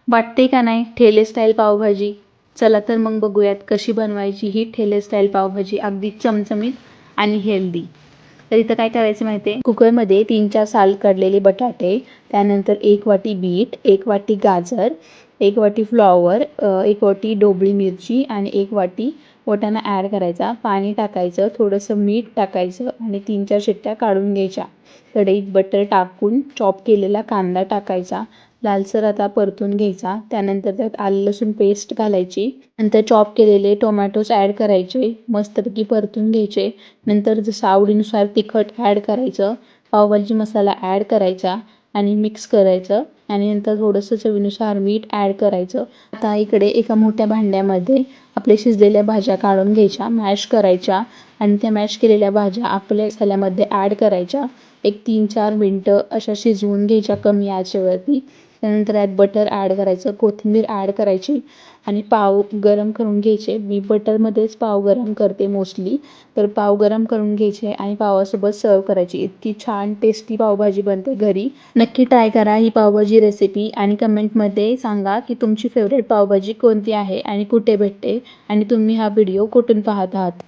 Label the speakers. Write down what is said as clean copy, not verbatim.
Speaker 1: वाटते का नाही ठेले स्टाईल पावभाजी? चला तर मग बघूयात कशी बनवायची ही ठेले स्टाईल पावभाजी, अगदी चमचमीत आणि हेल्दी. तर इथं काय करायचं माहिती आहे, कुकरमध्ये 3-4 साल काढलेले बटाटे, त्यानंतर 1 वाटी बीट, 1 वाटी गाजर, 1 वाटी फ्लॉवर, 1 वाटी ढोबळी मिरची आणि 1 वाटी वाटाणा ॲड करायचा. पाणी टाकायचं, थोडंसं मीठ टाकायचं आणि 3-4 शिट्ट्या काढून घ्यायच्या. कढईत बटर टाकून चॉप केलेला कांदा टाकायचा, लालसर आता परतून घ्यायचा. त्यानंतर त्यात आलं लसूण पेस्ट घालायची, नंतर चॉप केलेले टोमॅटोज ॲड करायचे, मस्तपैकी परतून घ्यायचे. नंतर जसं आवडीनुसार तिखट ॲड करायचं, पावभाजी मसाला ॲड करायचा आणि मिक्स करायचं आणि नंतर थोडंसं चवीनुसार मीठ ॲड करायचं. आता इकडे एका मोठ्या भांड्यामध्ये आपल्या शिजलेल्या भाज्या काढून घ्यायच्या, मॅश करायच्या आणि त्या मॅश केलेल्या भाज्या आपल्या मसाल्यामध्ये ॲड करायच्या. एक 3-4 मिनटं अशा शिजवून घ्यायच्या कमी आचेवरती. त्यानंतर यात बटर ॲड करायचं, कोथिंबीर ॲड करायची आणि पाव गरम करून घ्यायचे. मी बटरमध्येच पाव गरम करते मोस्टली. तर पाव गरम करून घ्यायचे आणि पावासोबत सर्व करायची. इतकी छान टेस्टी पावभाजी बनते घरी. नक्की ट्राय करा ही पावभाजी रेसिपी आणि कमेंटमध्ये सांगा की तुमची फेवरेट पावभाजी कोणती आहे आणि कुठे भेटते आणि तुम्ही हा व्हिडिओ कुठून पाहत आहात.